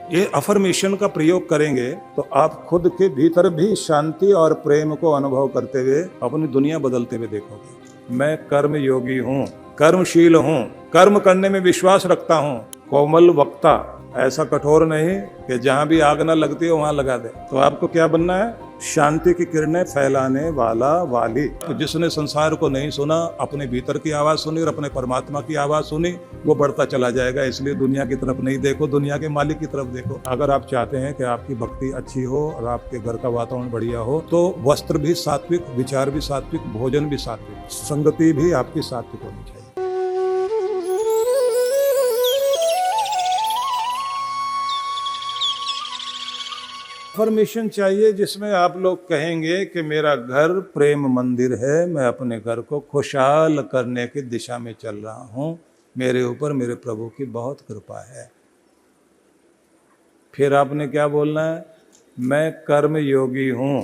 ये अफर्मेशन का प्रयोग करेंगे तो आप खुद के भीतर भी शांति और प्रेम को अनुभव करते हुए अपनी दुनिया बदलते हुए देखोगे। मैं कर्म योगी हूँ, कर्मशील हूँ, कर्म करने में विश्वास रखता हूँ, कोमल वक्ता, ऐसा कठोर नहीं कि जहाँ भी आग न लगती हो वहां लगा दे। तो आपको क्या बनना है? शांति की किरणें फैलाने वाला वाली। तो जिसने संसार को नहीं सुना, अपने भीतर की आवाज सुनी और अपने परमात्मा की आवाज सुनी, वो बढ़ता चला जाएगा। इसलिए दुनिया की तरफ नहीं देखो, दुनिया के मालिक की तरफ देखो। अगर आप चाहते हैं कि आपकी भक्ति अच्छी हो और आपके घर का वातावरण बढ़िया हो, तो वस्त्र भी सात्विक, विचार भी सात्विक, भोजन भी सात्विक, संगति भी आपकी सात्विक होनी चाहिए। अफर्मेशन चाहिए जिसमें आप लोग कहेंगे कि मेरा घर प्रेम मंदिर है, मैं अपने घर को खुशहाल करने की दिशा में चल रहा हूँ, मेरे ऊपर मेरे प्रभु की बहुत कृपा है। फिर आपने क्या बोलना है? मैं कर्म योगी हूँ,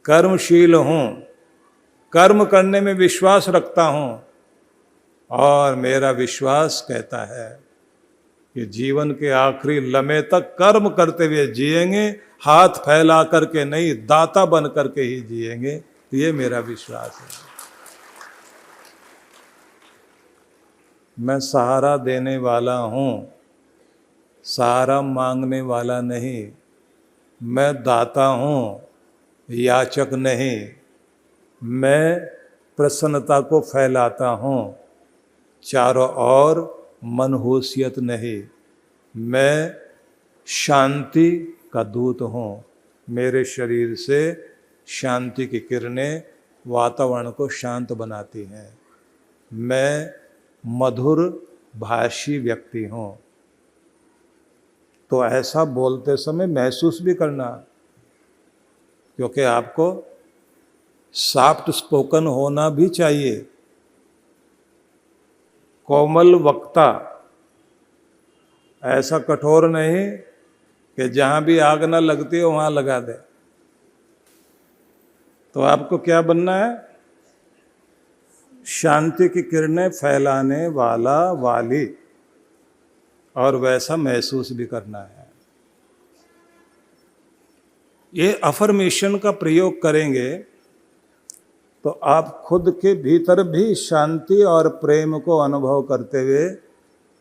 कर्मशील हूँ, कर्म करने में विश्वास रखता हूँ और मेरा विश्वास कहता है कि जीवन के आखिरी लम्हे तक कर्म करते हुए जिएंगे, हाथ फैला करके नहीं, दाता बन करके ही जिएंगे। ये मेरा विश्वास है। मैं सहारा देने वाला हूँ, सहारा मांगने वाला नहीं। मैं दाता हूँ, याचक नहीं। मैं प्रसन्नता को फैलाता हूँ, चारों ओर मनहूसियत नहीं। मैं शांति का दूत हूँ, मेरे शरीर से शांति की किरणें वातावरण को शांत बनाती हैं। मैं मधुर भाषी व्यक्ति हूँ। तो ऐसा बोलते समय महसूस भी करना, क्योंकि आपको सॉफ्ट स्पोकन होना भी चाहिए। कोमल वक्ता, ऐसा कठोर नहीं कि जहाँ भी आग न लगती हो वहाँ लगा दे। तो आपको क्या बनना है? शांति की किरणें फैलाने वाला वाली, और वैसा महसूस भी करना है। ये अफर्मेशन का प्रयोग करेंगे तो आप खुद के भीतर भी शांति और प्रेम को अनुभव करते हुए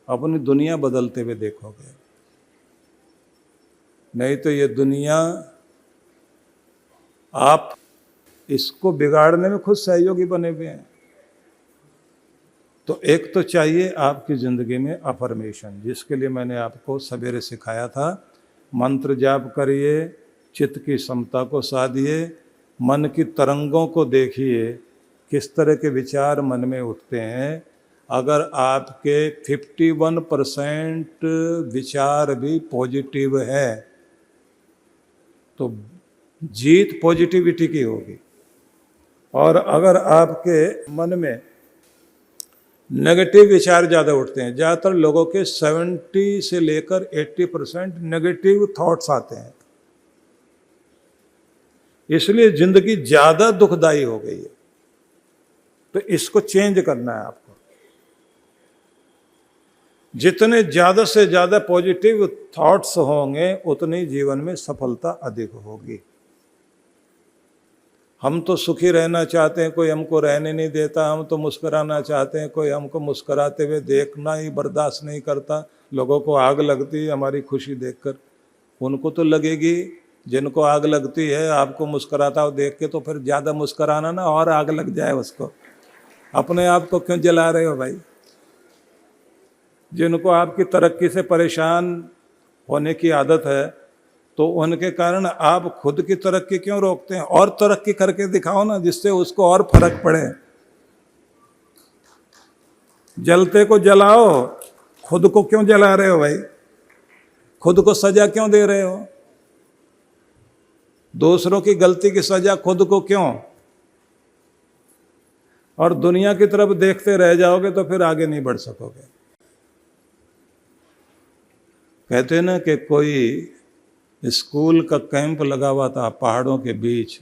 अपनी दुनिया बदलते हुए देखोगे। नहीं तो ये दुनिया, आप इसको बिगाड़ने में खुद सहयोगी बने हुए हैं। तो एक तो चाहिए आपकी ज़िंदगी में अफर्मेशन, जिसके लिए मैंने आपको सवेरे सिखाया था। मंत्र जाप करिए, चित्त की समता को साधिए, मन की तरंगों को देखिए, किस तरह के विचार मन में उठते हैं। अगर आपके 51% विचार भी पॉजिटिव है तो जीत पॉजिटिविटी की होगी। और अगर आपके मन में नेगेटिव विचार ज़्यादा उठते हैं, ज़्यादातर लोगों के 70 से लेकर 80% नेगेटिव थॉट्स आते हैं, इसलिए जिंदगी ज़्यादा दुखदाई हो गई है। तो इसको चेंज करना है आपको। जितने ज़्यादा से ज़्यादा पॉजिटिव थॉट्स होंगे उतनी जीवन में सफलता अधिक होगी। हम तो सुखी रहना चाहते हैं, कोई हमको रहने नहीं देता। हम तो मुस्कुराना चाहते हैं, कोई हमको मुस्कुराते हुए देखना ही बर्दाश्त नहीं करता। लोगों को आग लगती है हमारी खुशी देखकर, उनको तो लगेगी। जिनको आग लगती है आपको मुस्कुराता हो देख के, तो फिर ज़्यादा मुस्कुराना ना, और आग लग जाए उसको। अपने आप को क्यों जला रहे हो भाई? जिनको आपकी तरक्की से परेशान होने की आदत है, तो उनके कारण आप खुद की तरक्की क्यों रोकते हैं? और तरक्की करके दिखाओ ना, जिससे उसको और फर्क पड़े। जलते को जलाओ, खुद को क्यों जला रहे हो भाई? खुद को सजा क्यों दे रहे हो? दूसरों की गलती की सजा खुद को क्यों? और दुनिया की तरफ देखते रह जाओगे तो फिर आगे नहीं बढ़ सकोगे। कहते हैं ना कि कोई स्कूल का कैंप लगा हुआ था पहाड़ों के बीच।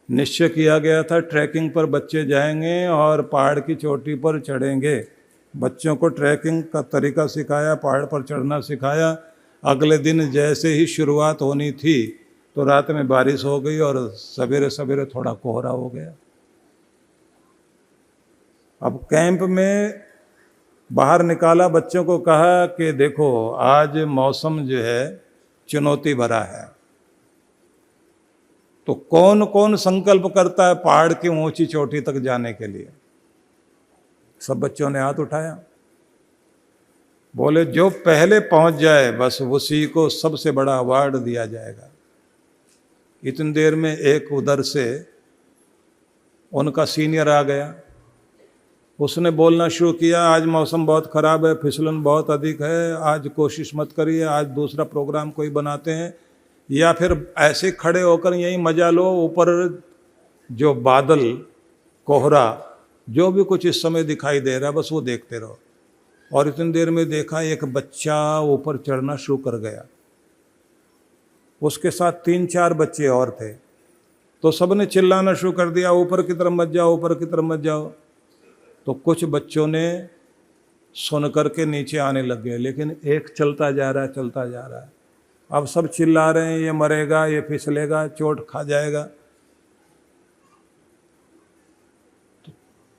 निश्चय किया गया था ट्रैकिंग पर बच्चे जाएंगे और पहाड़ की चोटी पर चढ़ेंगे। बच्चों को ट्रैकिंग का तरीका सिखाया, पहाड़ पर चढ़ना सिखाया। अगले दिन जैसे ही शुरुआत होनी थी तो रात में बारिश हो गई और सवेरे सवेरे थोड़ा कोहरा हो गया। अब कैंप में बाहर निकाला, बच्चों को कहा कि देखो आज मौसम जो है चुनौती भरा है, तो कौन कौन संकल्प करता है पहाड़ की ऊंची चोटी तक जाने के लिए। सब बच्चों ने हाथ उठाया। बोले जो पहले पहुंच जाए बस उसी को सबसे बड़ा अवार्ड दिया जाएगा। इतनी देर में एक उधर से उनका सीनियर आ गया। उसने बोलना शुरू किया, आज मौसम बहुत ख़राब है, फिसलन बहुत अधिक है, आज कोशिश मत करिए, आज दूसरा प्रोग्राम कोई बनाते हैं, या फिर ऐसे खड़े होकर यहीं मजा लो, ऊपर जो बादल कोहरा जो भी कुछ इस समय दिखाई दे रहा है बस वो देखते रहो। और इतनी देर में देखा एक बच्चा ऊपर चढ़ना शुरू कर गया, उसके साथ 3-4 बच्चे और थे। तो सबने चिल्लाना शुरू कर दिया, ऊपर की तरफ मत जाओ, ऊपर की तरफ मत जाओ। तो कुछ बच्चों ने सुन करके नीचे आने लग गए, लेकिन एक चलता जा रहा है, चलता जा रहा है। अब सब चिल्ला रहे हैं ये मरेगा, ये फिसलेगा, चोट खा जाएगा। तो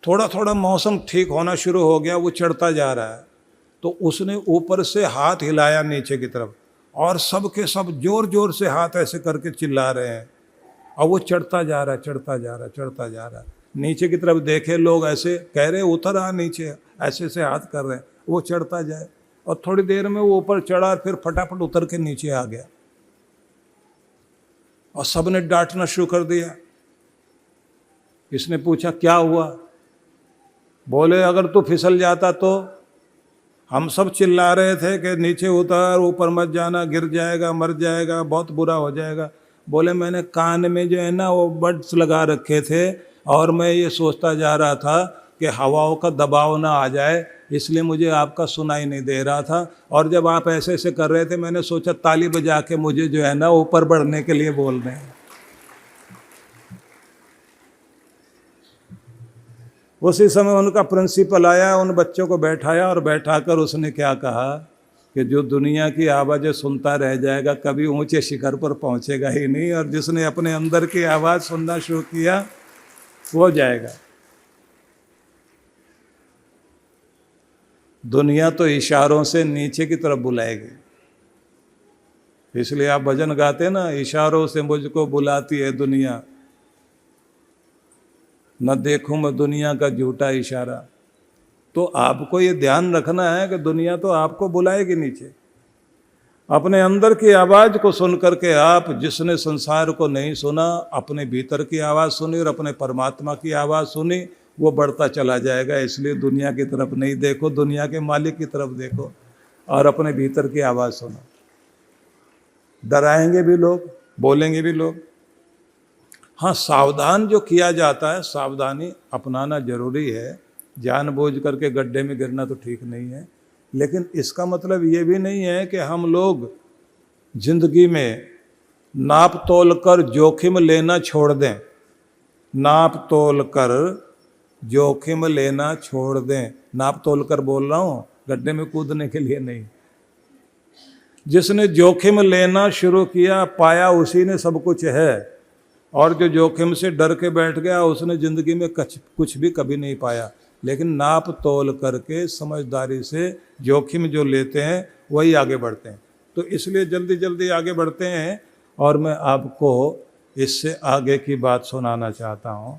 थोड़ा थोड़ा मौसम ठीक होना शुरू हो गया, वो चढ़ता जा रहा है। तो उसने ऊपर से हाथ हिलाया नीचे की तरफ, और सब के सब जोर जोर से हाथ ऐसे करके चिल्ला रहे हैं। और वो चढ़ता जा रहा है, चढ़ता जा रहा है, चढ़ता जा रहा है। नीचे की तरफ देखे लोग, ऐसे कह रहे उतर आ नीचे, ऐसे से हाथ कर रहे हैं, वो चढ़ता जाए। और थोड़ी देर में वो ऊपर चढ़ा, फिर फटाफट उतर के नीचे आ गया। और सबने डांटना शुरू कर दिया। इसने पूछा क्या हुआ? बोले अगर तू फिसल जाता तो? हम सब चिल्ला रहे थे कि नीचे उतर, ऊपर मत जाना, गिर जाएगा, मर जाएगा, बहुत बुरा हो जाएगा। बोले मैंने कान में जो है ना वो बड्स लगा रखे थे, और मैं ये सोचता जा रहा था कि हवाओं का दबाव ना आ जाए, इसलिए मुझे आपका सुनाई नहीं दे रहा था। और जब आप ऐसे ऐसे कर रहे थे मैंने सोचा ताली बजा के मुझे जो है ना ऊपर बढ़ने के लिए बोल रहे हैं। उसी समय उनका प्रिंसिपल आया, उन बच्चों को बैठाया, और बैठाकर उसने क्या कहा कि जो दुनिया की आवाज़ें सुनता रह जाएगा कभी ऊंचे शिखर पर पहुंचेगा ही नहीं, और जिसने अपने अंदर की आवाज़ सुनना शुरू किया वो जाएगा। दुनिया तो इशारों से नीचे की तरफ बुलाएगी, इसलिए आप भजन गाते ना, इशारों से मुझको बुलाती है दुनिया, न देखूं मैं दुनिया का झूठा इशारा। तो आपको ये ध्यान रखना है कि दुनिया तो आपको बुलाएगी नीचे। अपने अंदर की आवाज़ को सुन करके आप, जिसने संसार को नहीं सुना, अपने भीतर की आवाज़ सुनी और अपने परमात्मा की आवाज़ सुनी, वो बढ़ता चला जाएगा। इसलिए दुनिया की तरफ नहीं देखो, दुनिया के मालिक की तरफ देखो और अपने भीतर की आवाज़ सुनो। डराएंगे भी लोग, बोलेंगे भी लोग। हाँ, सावधान जो किया जाता है, सावधानी अपनाना जरूरी है। जानबूझ करके गड्ढे में गिरना तो ठीक नहीं है, लेकिन इसका मतलब ये भी नहीं है कि हम लोग जिंदगी में नाप तोल कर जोखिम लेना छोड़ दें। नाप तोल कर जोखिम लेना छोड़ दें। नाप तोल कर बोल रहा हूँ, गड्ढे में कूदने के लिए नहीं। जिसने जोखिम लेना शुरू किया पाया उसी ने सब कुछ है, और जो जोखिम से डर के बैठ गया उसने ज़िंदगी में कुछ भी कभी नहीं पाया। लेकिन नाप तोल करके समझदारी से जोखिम जो लेते हैं वही आगे बढ़ते हैं। तो इसलिए जल्दी जल्दी आगे बढ़ते हैं। और मैं आपको इससे आगे की बात सुनाना चाहता हूँ।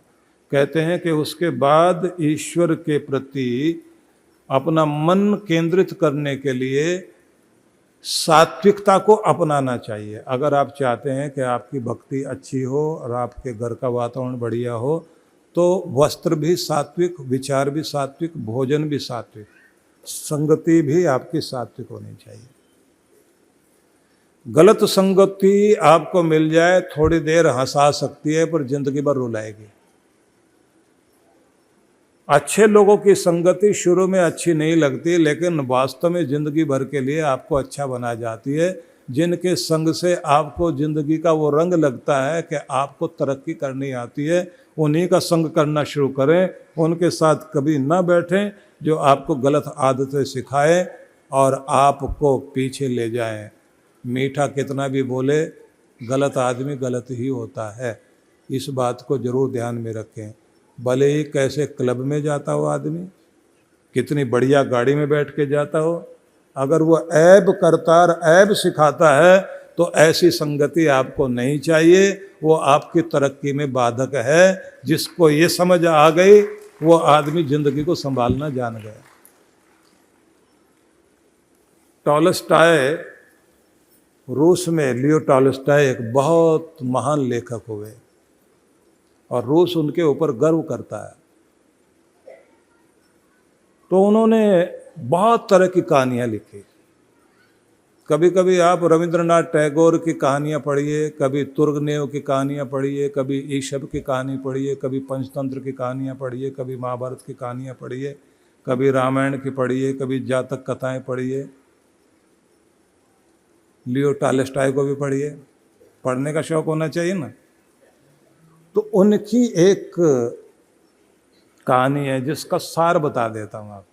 कहते हैं कि उसके बाद ईश्वर के प्रति अपना मन केंद्रित करने के लिए सात्विकता को अपनाना चाहिए। अगर आप चाहते हैं कि आपकी भक्ति अच्छी हो और आपके घर का वातावरण बढ़िया हो, तो वस्त्र भी सात्विक, विचार भी सात्विक, भोजन भी सात्विक, संगति भी आपकी सात्विक होनी चाहिए। गलत संगति आपको मिल जाए, थोड़ी देर हंसा सकती है पर जिंदगी भर रुलाएगी। अच्छे लोगों की संगति शुरू में अच्छी नहीं लगती, लेकिन वास्तव में ज़िंदगी भर के लिए आपको अच्छा बना जाती है। जिनके संग से आपको जिंदगी का वो रंग लगता है कि आपको तरक्की करनी आती है, उन्हीं का संग करना शुरू करें। उनके साथ कभी ना बैठें जो आपको गलत आदतें सिखाए और आपको पीछे ले जाएं। मीठा कितना भी बोले, गलत आदमी गलत ही होता है। इस बात को जरूर ध्यान में रखें। भले ही कैसे क्लब में जाता हो आदमी, कितनी बढ़िया गाड़ी में बैठ के जाता हो, अगर वो ऐब करता और ऐब सिखाता है तो ऐसी संगति आपको नहीं चाहिए। वो आपकी तरक्की में बाधक है। जिसको ये समझ आ गई वो आदमी जिंदगी को संभालना जान गया। टॉलस्टॉय, रूस में लियो टॉलस्टॉय एक बहुत महान लेखक हुए और रूस उनके ऊपर गर्व करता है। तो उन्होंने बहुत तरह की कहानियां लिखी। कभी कभी आप रविंद्रनाथ टैगोर की कहानियां पढ़िए, कभी तुर्गनेव की कहानियां पढ़िए, कभी ईशब की कहानी पढ़िए, कभी पंचतंत्र की कहानियां पढ़िए, कभी महाभारत की कहानियां पढ़िए, कभी रामायण की पढ़िए, कभी जातक कथाएं पढ़िए। लियो टॉलस्टॉय को भी पढ़िए, पढ़ने का शौक होना चाहिए ना। तो उनकी एक कहानी है जिसका सार बता देता हूं आपको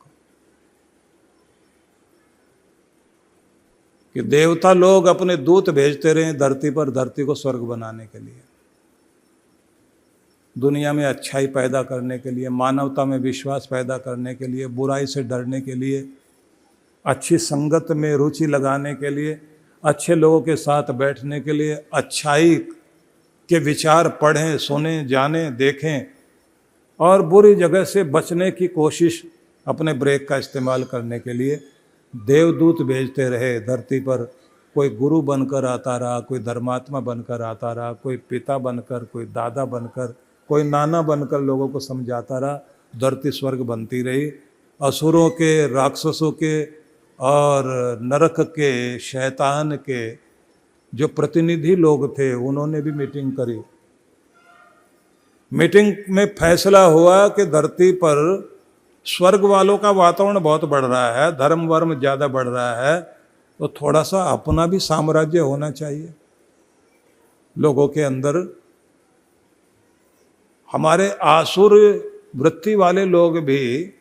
कि देवता लोग अपने दूत भेजते रहे धरती पर, धरती को स्वर्ग बनाने के लिए, दुनिया में अच्छाई पैदा करने के लिए, मानवता में विश्वास पैदा करने के लिए, बुराई से डरने के लिए, अच्छी संगत में रुचि लगाने के लिए, अच्छे लोगों के साथ बैठने के लिए, अच्छाई के विचार पढ़ें, सुनें, जानें, देखें और बुरी जगह से बचने की कोशिश, अपने ब्रेक का इस्तेमाल करने के लिए देवदूत भेजते रहे धरती पर। कोई गुरु बनकर आता रहा, कोई धर्मात्मा बनकर आता रहा, कोई पिता बनकर, कोई दादा बनकर, कोई नाना बनकर लोगों को समझाता रहा। धरती स्वर्ग बनती रही। असुरों के, राक्षसों के और नरक के, शैतान के जो प्रतिनिधि लोग थे उन्होंने भी मीटिंग करी। मीटिंग में फैसला हुआ कि धरती पर स्वर्ग वालों का वातावरण बहुत बढ़ रहा है, धर्म वर्म ज़्यादा बढ़ रहा है, तो थोड़ा सा अपना भी साम्राज्य होना चाहिए लोगों के अंदर। हमारे आसुर वृत्ति वाले लोग भी,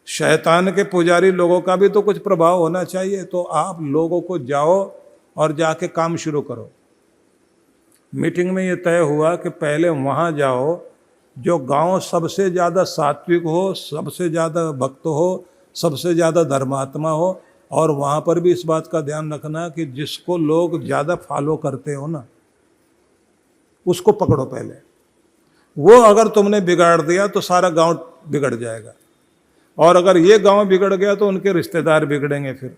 शैतान के पुजारी लोगों का भी तो कुछ प्रभाव होना चाहिए। तो आप लोगों को जाओ और जाके काम शुरू करो। मीटिंग में ये तय हुआ कि पहले वहाँ जाओ जो गांव सबसे ज़्यादा सात्विक हो, सबसे ज़्यादा भक्त हो, सबसे ज़्यादा धर्मात्मा हो, और वहाँ पर भी इस बात का ध्यान रखना कि जिसको लोग ज़्यादा फॉलो करते हो ना, उसको पकड़ो पहले। वो अगर तुमने बिगाड़ दिया तो सारा गांव बिगड़ जाएगा, और अगर ये गांव बिगड़ गया तो उनके रिश्तेदार बिगड़ेंगे फिर,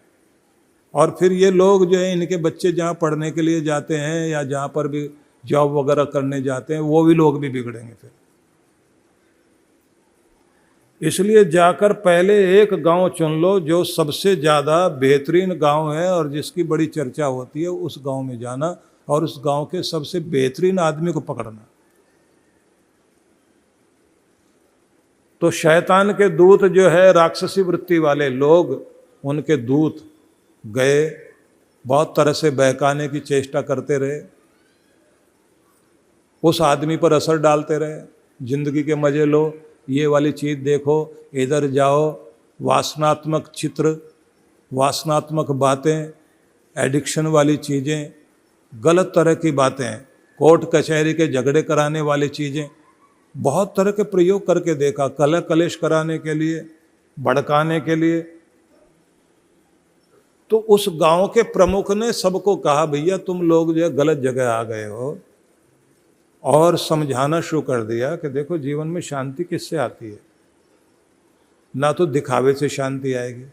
और फिर ये लोग जो है, इनके बच्चे जहाँ पढ़ने के लिए जाते हैं या जहाँ पर भी जॉब वगैरह करने जाते हैं, वो भी लोग भी बिगड़ेंगे फिर। इसलिए जाकर पहले एक गांव चुन लो जो सबसे ज़्यादा बेहतरीन गांव है और जिसकी बड़ी चर्चा होती है, उस गांव में जाना और उस गांव के सबसे बेहतरीन आदमी को पकड़ना। तो शैतान के दूत जो है, राक्षसी वृत्ति वाले लोग, उनके दूत गए, बहुत तरह से बहकाने की चेष्टा करते रहे, उस आदमी पर असर डालते रहे। जिंदगी के मजे लो, ये वाली चीज़ देखो, इधर जाओ, वासनात्मक चित्र, वासनात्मक बातें, एडिक्शन वाली चीज़ें, गलत तरह की बातें, कोर्ट कचहरी के झगड़े कराने वाली चीज़ें, बहुत तरह के प्रयोग करके देखा, कलह कलेश कराने के लिए, भड़काने के लिए। तो उस गांव के प्रमुख ने सबको कहा, भैया तुम लोग जो है गलत जगह आ गए हो, और समझाना शुरू कर दिया कि देखो जीवन में शांति किससे आती है, ना तो दिखावे से शांति आएगी,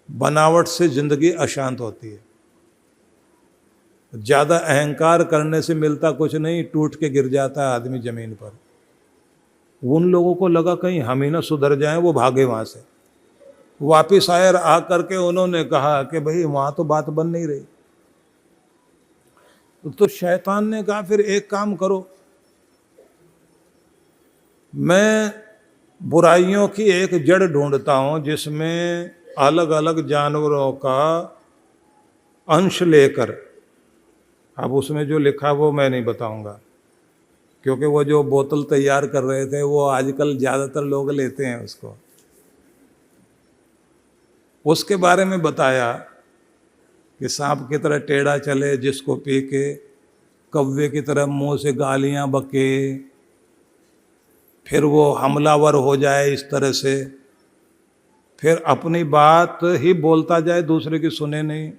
बनावट से जिंदगी अशांत होती है, ज़्यादा अहंकार करने से मिलता कुछ नहीं, टूट के गिर जाता है आदमी ज़मीन पर। उन लोगों को लगा कहीं हम ही ना सुधर जाएं, वो भागे वहाँ से। वापिस आए, आ करके उन्होंने कहा कि भाई वहाँ तो बात बन नहीं रही। तो शैतान ने कहा फिर एक काम करो, मैं बुराइयों की एक जड़ ढूंढता हूँ जिसमें अलग अलग जानवरों का अंश लेकर, अब उसमें जो लिखा वो मैं नहीं बताऊंगा, क्योंकि वो जो बोतल तैयार कर रहे थे वो आजकल ज़्यादातर लोग लेते हैं उसको। उसके बारे में बताया कि सांप की तरह टेढ़ा चले, जिसको पी के कौवे की तरह मुंह से गालियां बके, फिर वो हमलावर हो जाए इस तरह से, फिर अपनी बात ही बोलता जाए, दूसरे की सुने नहीं।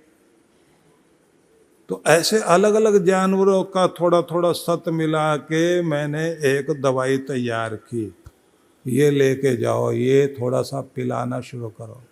तो ऐसे अलग अलग जानवरों का थोड़ा थोड़ा सत्य मिला के मैंने एक दवाई तैयार की, ये लेके जाओ, ये थोड़ा सा पिलाना शुरू करो।